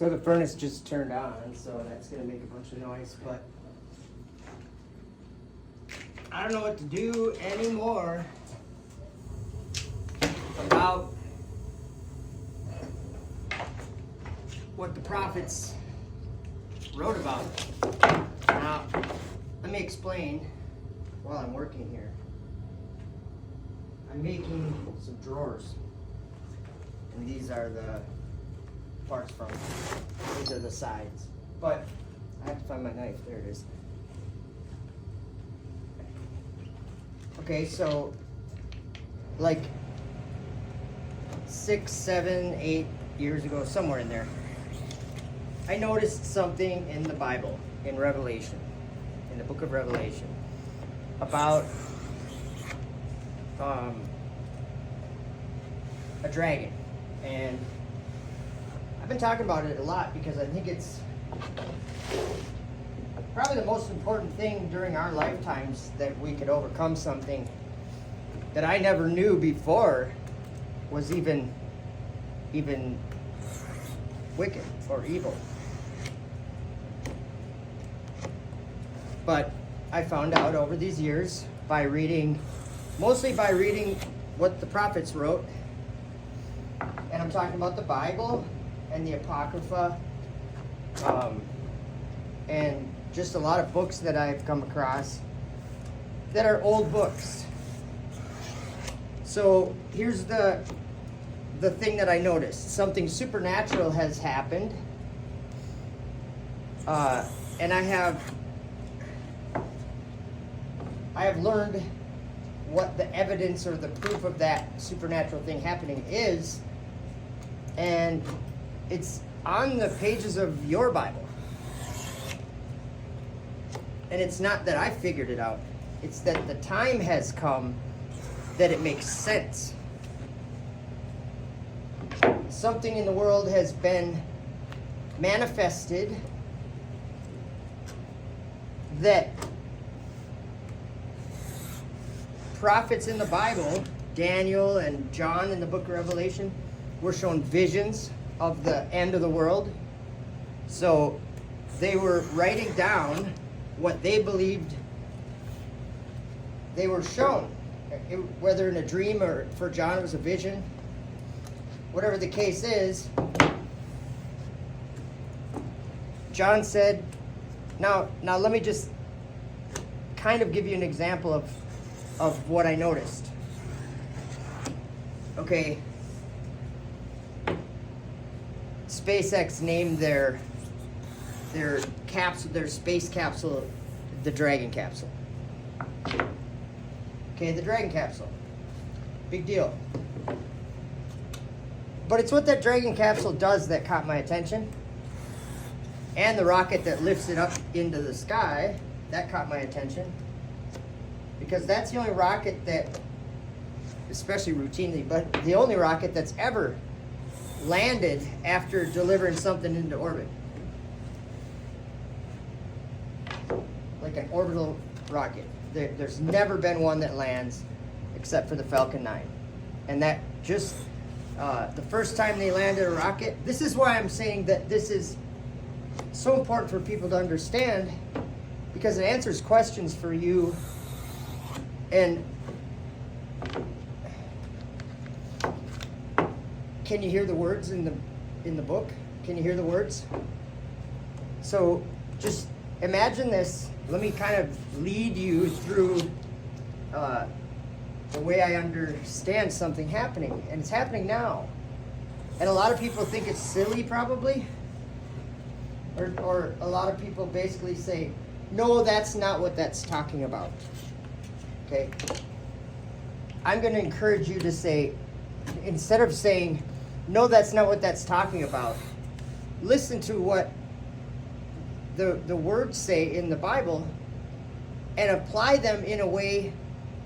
So the furnace just turned on, so that's going to make a bunch of noise, but I don't know what to do anymore about what the prophets wrote about. Now, let me explain while I'm working here. I'm making some drawers, and these are the parts from, these are the sides. But I have to find my knife, there it is. Okay, so like 6, 7, 8 years ago, somewhere in there, I noticed something in the Bible, in Revelation, in the book of Revelation, about a dragon. And I've been talking about it a lot because I think it's probably the most important thing during our lifetimes, that we could overcome something that I never knew before was even wicked or evil. But I found out over these years mostly by reading what the prophets wrote, and I'm talking about the Bible and the Apocrypha, and just a lot of books that I've come across that are old books. So here's the thing that I noticed. Something supernatural has happened, and I have learned what the evidence or the proof of that supernatural thing happening is, and it's on the pages of your Bible. And it's not that I figured it out. It's that the time has come that it makes sense. Something in the world has been manifested that prophets in the Bible, Daniel and John in the book of Revelation, were shown visions of the end of the world. So they were writing down what they believed they were shown, whether in a dream or for John it was a vision. Whatever the case is, John said, now let me just kind of give you an example of what I noticed. Okay, SpaceX named their space capsule the Dragon capsule. Okay, the Dragon capsule. Big deal. But it's what that Dragon capsule does that caught my attention. And the rocket that lifts it up into the sky, that caught my attention. Because that's the only rocket that, especially routinely, but the only rocket that's ever landed after delivering something into orbit. Like an orbital rocket. There's never been one that lands except for the Falcon 9. And that just, the first time they landed a rocket, this is why I'm saying that this is so important for people to understand, because it answers questions for you. And can you hear the words in the book? Can you hear the words? So just imagine this. Let me kind of lead you through the way I understand something happening. And it's happening now. And a lot of people think it's silly, probably. Or a lot of people basically say, no, that's not what that's talking about. Okay? I'm going to encourage you to say, instead of saying, no, that's not what that's talking about, listen to what the words say in the Bible and apply them in a way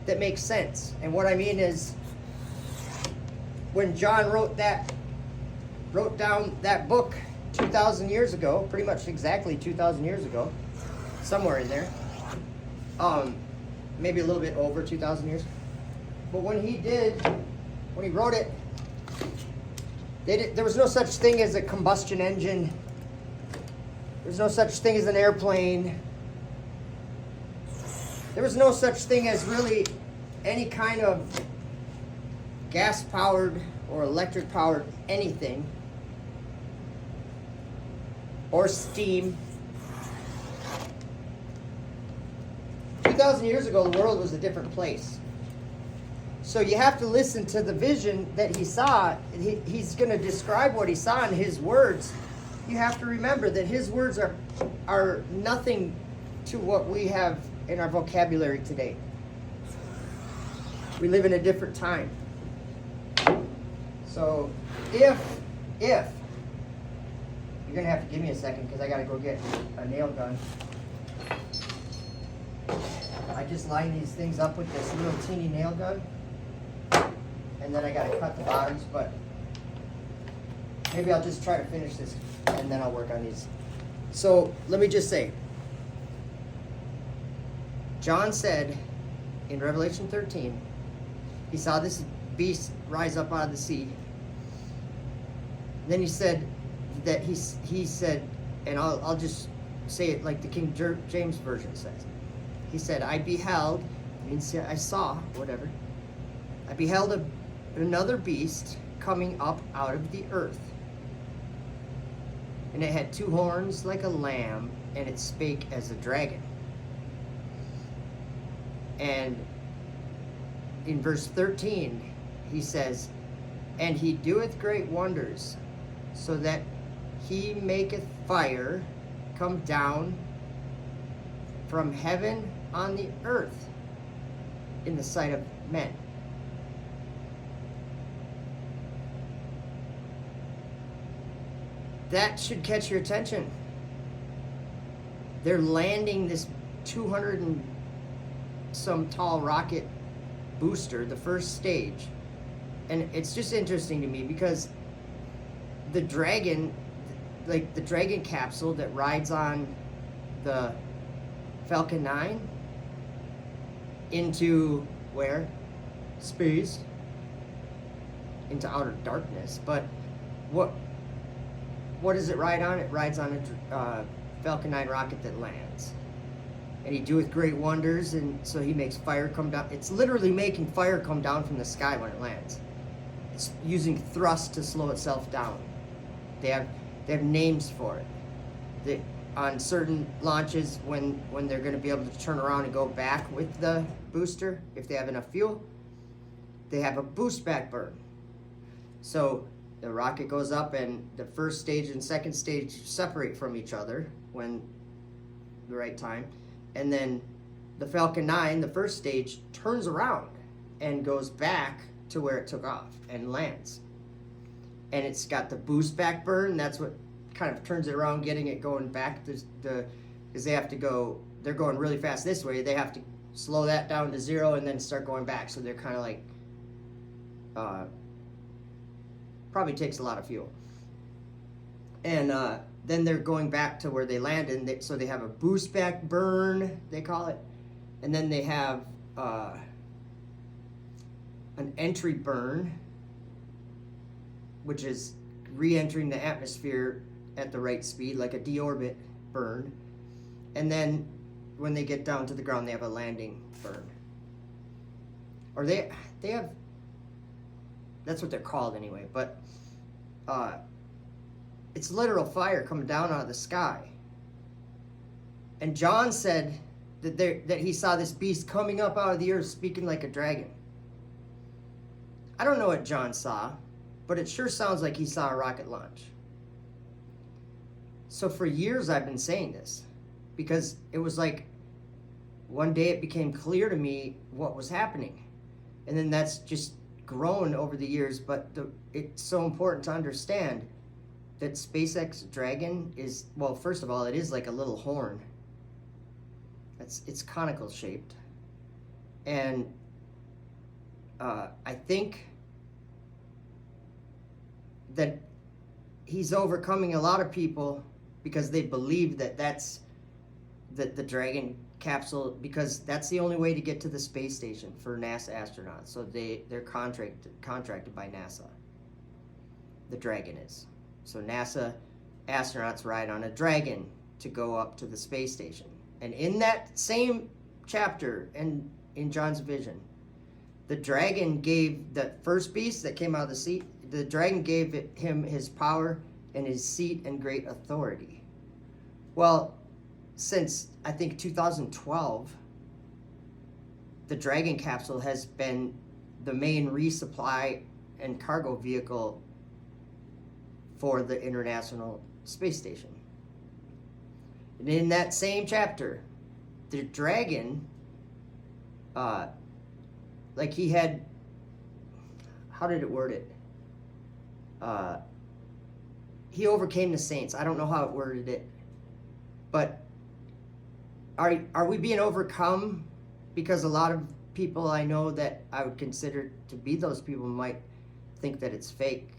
that makes sense. And what I mean is, when John wrote down that book 2,000 years ago, pretty much exactly 2,000 years ago, somewhere in there, maybe a little bit over 2,000 years. But when he wrote it, there was no such thing as a combustion engine There's no such thing as an airplane. There was no such thing as really any kind of gas-powered or electric-powered anything. Or steam. 2,000 years ago, the world was a different place. So you have to listen to the vision that he saw. He's going to describe what he saw in his words. You have to remember that his words are nothing to what we have in our vocabulary today. We live in a different time. So if you're going to have to give me a second because I got to go get a nail gun. I just line these things up with this little teeny nail gun. And then I got to cut the bottoms, but maybe I'll just try to finish this and then I'll work on these. So let me just say, John said in Revelation 13, he saw this beast rise up out of the sea. Then he said that he said, and I'll just say it like the King James Version says. He said, I beheld, means I saw, whatever. I beheld another beast coming up out of the earth. And it had 2 horns like a lamb, and it spake as a dragon. And in verse 13, he says, and he doeth great wonders, so that he maketh fire come down from heaven on the earth in the sight of men. That should catch your attention. They're landing this 200 and some tall rocket booster, the first stage. And it's just interesting to me because the Dragon, like the Dragon capsule that rides on the Falcon 9 into where? Space. Into outer darkness. But what does it ride on? It rides on a Falcon 9 rocket that lands. And he doeth great wonders, and so he makes fire come down. It's literally making fire come down from the sky when it lands. It's using thrust to slow itself down. They have names for it. On certain launches, when they're going to be able to turn around and go back with the booster, if they have enough fuel, they have a boost back burn. So the rocket goes up, and the first stage and second stage separate from each other when the right time. And then the Falcon 9, the first stage, turns around and goes back to where it took off and lands. And it's got the boost back burn. That's what kind of turns it around, getting it going back. Because they have to go, they're going really fast this way. They have to slow that down to 0 and then start going back. So they're kind of like, probably takes a lot of fuel. And then they're going back to where they landed. And so they have a boost back burn, they call it. And then they have an entry burn, which is re-entering the atmosphere at the right speed, like a deorbit burn. And then when they get down to the ground, they have a landing burn. Or they have, that's what they're called anyway, but it's literal fire coming down out of the sky. And John said that he saw this beast coming up out of the earth speaking like a dragon. I don't know what John saw, but it sure sounds like he saw a rocket launch. So for years I've been saying this, because it was like one day it became clear to me what was happening. And then that's just grown over the years, but it's so important to understand that SpaceX Dragon is, well, first of all, it is like a little horn. It's conical shaped. And I think that he's overcoming a lot of people because they believe that that's the Dragon capsule, because that's the only way to get to the space station for NASA astronauts. So they're contracted by NASA. The Dragon is. So NASA astronauts ride on a Dragon to go up to the space station. And in that same chapter and in John's vision, the dragon gave the first beast that came out of the seat, the dragon gave him his power and his seat and great authority. Well, since I think 2012, the Dragon capsule has been the main resupply and cargo vehicle for the International Space Station. And in that same chapter, the Dragon, like he had, how did it word it? He overcame the saints. I don't know how it worded it, but are we being overcome? Because a lot of people I know that I would consider to be those people might think that it's fake.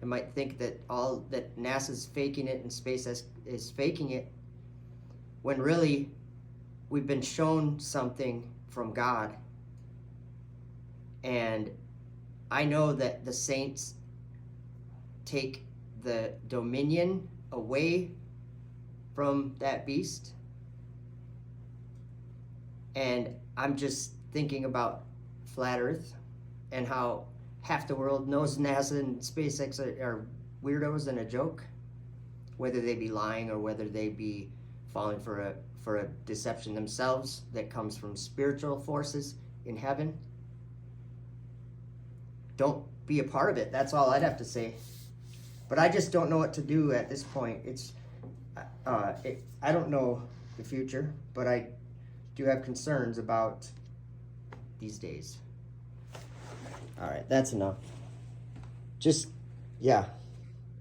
They might think that that NASA's faking it and SpaceX is faking it, when really we've been shown something from God. And I know that the saints take the dominion away from that beast. And I'm just thinking about flat Earth and how half the world knows NASA and SpaceX are weirdos and a joke, whether they be lying or whether they be falling for a deception themselves that comes from spiritual forces in heaven. Don't be a part of it. That's all I'd have to say. But I just don't know what to do at this point. I don't know the future, but I do have concerns about these days. All right, that's enough. Just, yeah,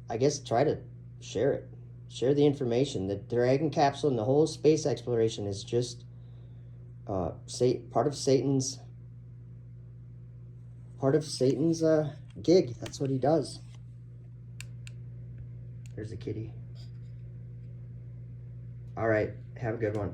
I guess try to share it. Share the information. The Dragon capsule and the whole space exploration is just part of Satan's gig. That's what he does. There's a kitty. All right, have a good one.